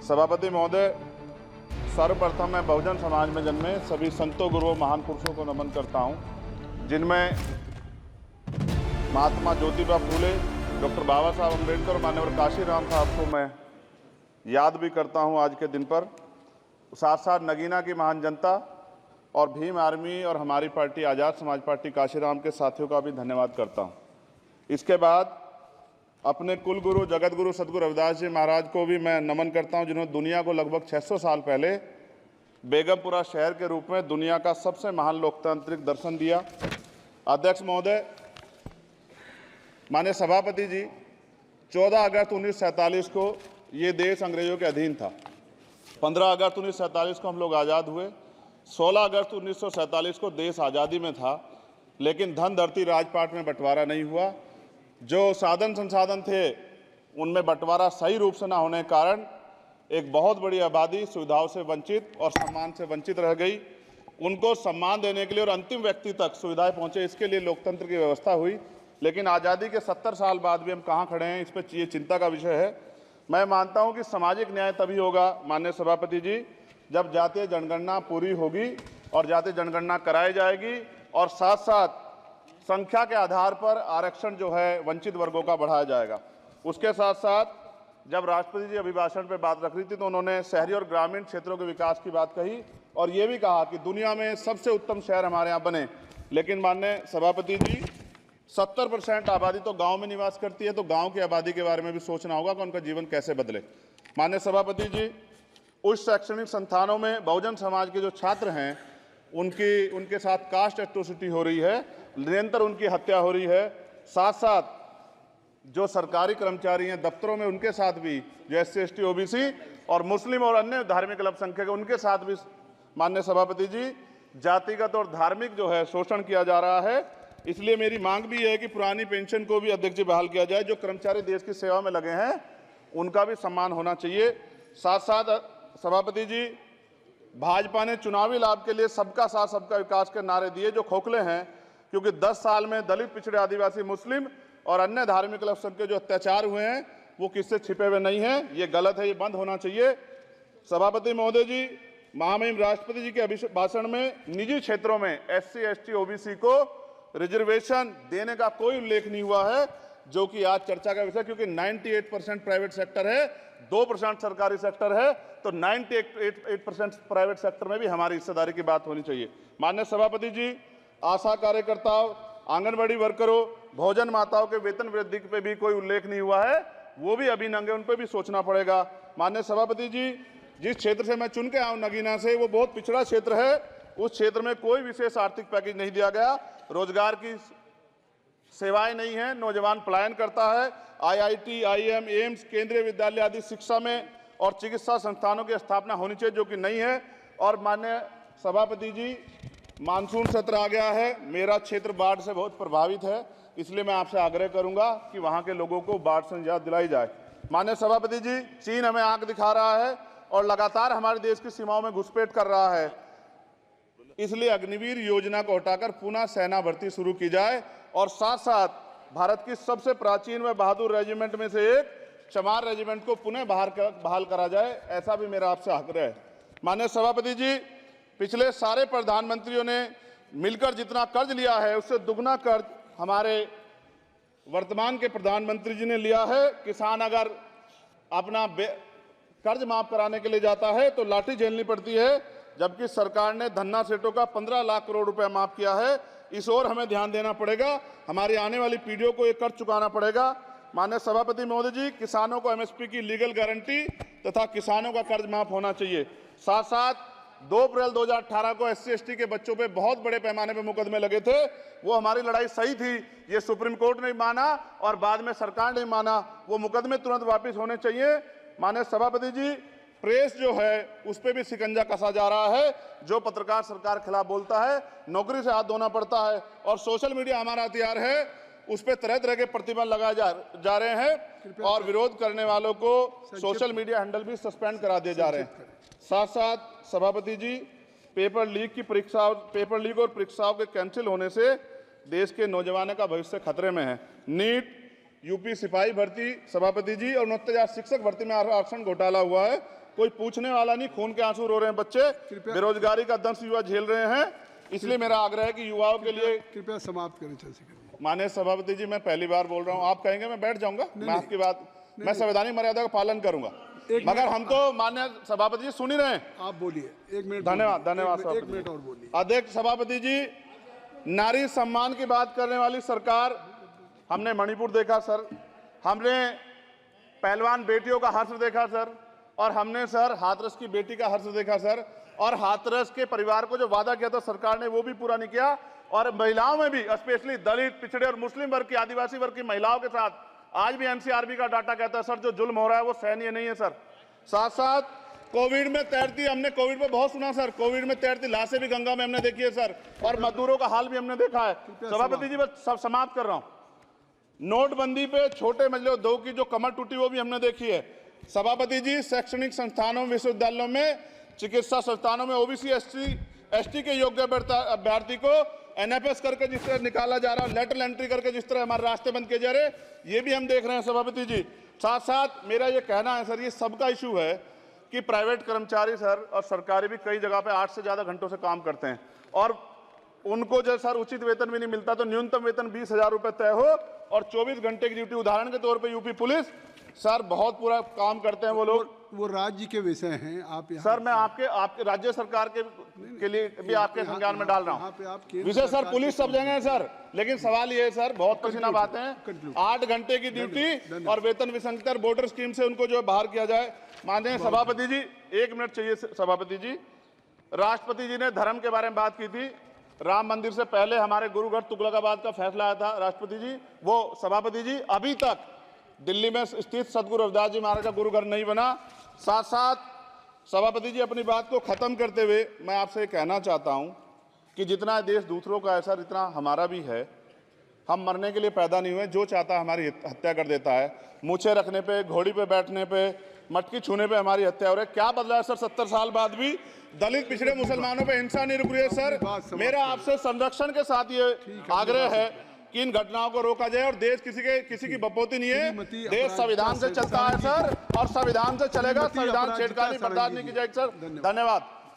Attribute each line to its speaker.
Speaker 1: सभापति महोदय, सर्वप्रथम मैं बहुजन समाज में जन्मे सभी संतों, गुरुओं, महान पुरुषों को नमन करता हूं, जिनमें महात्मा ज्योतिबा फूले, डॉक्टर बाबा साहब अम्बेडकर और माननीय काशीराम साहब को मैं याद भी करता हूं आज के दिन पर। साथ साथ नगीना की महान जनता और भीम आर्मी और हमारी पार्टी आज़ाद समाज पार्टी काशीराम के साथियों का भी धन्यवाद करता हूं। इसके बाद अपने कुल गुरु जगत गुरु सदगुरु रविदास जी महाराज को भी मैं नमन करता हूं, जिन्होंने दुनिया को लगभग 600 साल पहले बेगमपुरा शहर के रूप में दुनिया का सबसे महान लोकतांत्रिक दर्शन दिया। अध्यक्ष महोदय, माननीय सभापति जी, 14 अगस्त 1947 को ये देश अंग्रेजों के अधीन था। 15 अगस्त 1947 को हम लोग आज़ाद हुए। 16 अगस्त 1947 को देश आज़ादी में था, लेकिन धन धरती राजपाट में बंटवारा नहीं हुआ। जो साधन संसाधन थे उनमें बंटवारा सही रूप से न होने के कारण एक बहुत बड़ी आबादी सुविधाओं से वंचित और सम्मान से वंचित रह गई। उनको सम्मान देने के लिए और अंतिम व्यक्ति तक सुविधाएं पहुंचे, इसके लिए लोकतंत्र की व्यवस्था हुई। लेकिन आज़ादी के 70 साल बाद भी हम कहाँ खड़े हैं, इस पर ये चिंता का विषय है। मैं मानता हूं कि सामाजिक न्याय तभी होगा माननीय सभापति जी, जब जातीय जनगणना पूरी होगी और जातीय जनगणना कराई जाएगी और साथ साथ संख्या के आधार पर आरक्षण जो है वंचित वर्गों का बढ़ाया जाएगा। उसके साथ साथ जब राष्ट्रपति जी अभिभाषण पर बात रख रही थी तो उन्होंने शहरी और ग्रामीण क्षेत्रों के विकास की बात कही और ये भी कहा कि दुनिया में सबसे उत्तम शहर हमारे यहाँ बने। लेकिन माननीय सभापति जी, 70% आबादी तो गांव में निवास करती है, तो गांव की आबादी के बारे में भी सोचना होगा कि उनका जीवन कैसे बदले। माननीय सभापति जी, उच्च शैक्षणिक संस्थानों में बहुजन समाज के जो छात्र हैं उनके साथ कास्ट एट्रोसिटी हो रही है, निरंतर उनकी हत्या हो रही है। साथ साथ जो सरकारी कर्मचारी हैं दफ्तरों में, उनके साथ भी जो SC ST OBC और मुस्लिम और अन्य धार्मिक अल्पसंख्यक, उनके साथ भी माननीय सभापति जी जातिगत और धार्मिक जो है शोषण किया जा रहा है। इसलिए मेरी मांग भी है कि पुरानी पेंशन को भी अध्यक्ष जी बहाल किया जाए। जो कर्मचारी देश की सेवा में लगे हैं उनका भी सम्मान होना चाहिए। साथ साथ सभापति जी, भाजपा ने चुनावी लाभ के लिए सबका साथ सबका विकास के नारे दिए जो खोखले हैं, क्योंकि 10 साल में दलित, पिछड़े, आदिवासी, मुस्लिम और अन्य धार्मिक अल्पसंख्यक जो अत्याचार हुए हैं वो किससे छिपे हुए नहीं हैं। ये गलत है, ये बंद होना चाहिए। सभापति महोदय जी, महामहिम राष्ट्रपति जी के अभिभाषण में निजी क्षेत्रों में SC ST OBC को रिजर्वेशन देने का कोई उल्लेख नहीं हुआ है, जो कि आज चर्चा का विषय, क्योंकि 98% प्राइवेट सेक्टर है, 2% सरकारी सेक्टर है, तो 98% प्राइवेट सेक्टर में भी हमारी हिस्सेदारी की बात होनी चाहिए। माननीय सभापति जी, आशा कार्यकर्ताओं, आंगनबाड़ी वर्करों, भोजन माताओं के वेतन वृद्धि पे भी कोई उल्लेख नहीं हुआ है, वो भी अभी नंगे, उन पर भी सोचना पड़ेगा। माननीय सभापति जी, जिस क्षेत्र से मैं चुन के आया हूं नगीना से, वो बहुत पिछड़ा क्षेत्र है। उस क्षेत्र में कोई विशेष आर्थिक पैकेज नहीं दिया गया, रोजगार की सेवाएं नहीं है, नौजवान पलायन करता है। IIT, IIM, एम्स, केंद्रीय विद्यालय आदि शिक्षा में और चिकित्सा संस्थानों की स्थापना होनी चाहिए, जो कि नहीं है। और माननीय सभापति जी, मानसून सत्र आ गया है, मेरा क्षेत्र बाढ़ से बहुत प्रभावित है, इसलिए मैं आपसे आग्रह करूंगा कि वहां के लोगों को बाढ़ से निजात दिलाई जाए। माननीय सभापति जी, चीन हमें आंख दिखा रहा है और लगातार हमारे देश की सीमाओं में घुसपैठ कर रहा है, इसलिए अग्निवीर योजना को हटाकर पुनः सेना भर्ती शुरू की जाए और साथ साथ भारत की सबसे प्राचीन व बहादुर रेजिमेंट में से एक चमार रेजिमेंट को पुनः बहाल करा जाए, ऐसा भी मेरा आपसे आग्रह है। माननीय सभापति जी, पिछले सारे प्रधानमंत्रियों ने मिलकर जितना कर्ज लिया है उससे दुगना कर्ज हमारे वर्तमान के प्रधानमंत्री जी ने लिया है। किसान अगर अपना कर्ज माफ कराने के लिए जाता है तो लाठी झेलनी पड़ती है, जबकि सरकार ने धन्ना सेठों का 15 लाख करोड़ रुपया माफ किया है। इस ओर हमें ध्यान देना पड़ेगा, हमारी आने वाली पीढ़ियों को ये कर्ज चुकाना पड़ेगा। माननीय सभापति महोदय जी, किसानों को MSP की लीगल गारंटी तथा किसानों का कर्ज माफ होना चाहिए। साथ साथ 2 अप्रैल 2018 को SC ST के बच्चों पे बहुत बड़े पैमाने पे मुकदमे लगे थे, वो हमारी लड़ाई सही थी, ये सुप्रीम कोर्ट ने माना और बाद में सरकार ने माना, वो मुकदमे तुरंत वापस होने चाहिए। माननीय सभापति जी, प्रेस जो है उस पर भी शिकंजा कसा जा रहा है, जो पत्रकार सरकार खिलाफ बोलता है नौकरी से हाथ धोना पड़ता है, और सोशल मीडिया हमारा हथियार है, उस पर तरह तरह के प्रतिबंध लगाए जा रहे हैं और विरोध करने वालों को सोशल मीडिया हैंडल भी सस्पेंड करा दिए जा रहे हैं। साथ साथ सभापति जी, पेपर लीक और परीक्षाओं के कैंसिल होने से देश के नौजवानों का भविष्य खतरे में है। नीट, यूपी सिपाही भर्ती सभापति जी और 69,000 शिक्षक भर्ती में आरक्षण घोटाला हुआ है, कोई पूछने वाला नहीं। खून के आंसू रो रहे हैं बच्चे, बेरोजगारी का दंश युवा झेल रहे हैं। इसलिए मेरा आग्रह है कि युवाओं के लिए
Speaker 2: कृपया समाप्त करें चंद्रशेखर जी।
Speaker 1: माननीय सभापति जी, मैं पहली बार बोल रहा हूं, आप कहेंगे मैं बैठ जाऊंगा, मैं आपकी बात, मैं संवैधानिक मर्यादा का पालन करूंगा, मगर हम तो माननीय सभापति जी सुन ही रहे हैं।
Speaker 2: आप बोलिए, 1 मिनट।
Speaker 1: धन्यवाद, धन्यवाद।
Speaker 2: 1 मिनट और बोलिए।
Speaker 1: अध्यक्ष सभापति जी, नारी सम्मान की बात करने वाली सरकार, हमने मणिपुर देखा सर, हमने पहलवान बेटियों का हर्ष देखा सर, और हमने सर हाथरस की बेटी का हर्ष देखा सर, और हाथरस के परिवार को जो वादा किया था सरकार ने वो भी पूरा नहीं किया। और महिलाओं में भी, स्पेशली दलित, पिछड़े और मुस्लिम वर्ग की, आदिवासी वर्ग की महिलाओं के साथ आज भी एनसीआरबी का डाटा कहता है सर, जो जुल्म हो रहा है वो सहनीय नहीं है सर। साथ साथ कोविड में तैरती, हमने कोविड में बहुत सुना सर, कोविड में तैरती लाशें भी गंगा में हमने देखी है सर, और मजदूरों का हाल भी हमने देखा है। सभापति जी, बस सब समाप्त कर रहा हूं। नोटबंदी पे छोटे मझले उद्योग की जो कमर टूटी वो भी हमने देखी है। सभापति जी, शैक्षणिक संस्थानों, विश्वविद्यालयों में, चिकित्सा संस्थानों में ओबीसी एसटी के योग्य अभ्यर्थी को एनएफएस करके जिस तरह निकाला जा रहा है, लेटरल एंट्री करके जिस तरह हमारे रास्ते बंद किए जा रहे, ये भी हम देख रहे हैं सभापति जी। साथ साथ मेरा ये कहना है सर, ये सबका इशू है कि प्राइवेट कर्मचारी सर और सरकारी भी कई जगह पे 8 से ज़्यादा घंटों से काम करते हैं, और उनको जो सर उचित वेतन भी नहीं मिलता, तो न्यूनतम वेतन 20,000 रुपये तय हो और 24 घंटे की ड्यूटी। उदाहरण के तौर पे यूपी पुलिस सर बहुत पूरा काम करते हैं वो लोग।
Speaker 2: वो राज्य के विषय हैं, आप यहाँ
Speaker 1: सर मैं आपके राज्य सरकार के लिए भी आपके संज्ञान में डाल रहा हूँ विषय सर। पुलिस सब जगह है सर, लेकिन सवाल ये है सर, बहुत पसीना बातें हैं, 8 घंटे की ड्यूटी और वेतन विसंगति, वोटर स्कीम से उनको जो बाहर किया जाए। माननीय सभापति जी, 1 मिनट चाहिए सभापति जी। राष्ट्रपति जी ने धर्म के बारे में बात की थी, राम मंदिर से पहले हमारे गुरुघर तुगलकाबाद का फैसला आया था राष्ट्रपति जी, वो सभापति जी अभी तक दिल्ली में स्थित सदगुरु रविदास जी महाराज का गुरुघर नहीं बना। साथ साथ सभापति जी, अपनी बात को खत्म करते हुए मैं आपसे कहना चाहता हूं कि जितना देश दूसरों का है सर, इतना हमारा भी है। हम मरने के लिए पैदा नहीं हुए, जो चाहता है हमारी हत्या कर देता है। मूछे रखने पे, घोड़ी पे बैठने पे, मटकी छूने पे हमारी हत्या हो रही है। क्या बदला है सर 70 साल बाद भी? दलित, पिछड़े, मुसलमानों पे हिंसा नहीं रुक रही है सर। मेरा आपसे संरक्षण के साथ ये आग्रह है कि इन घटनाओं को रोका जाए, और देश किसी की बपौती नहीं है, देश संविधान से चलता है सर, और संविधान से चलेगा। संविधान छेड़खानी बर्दाश्त नहीं की जाएगी सर। धन्यवाद।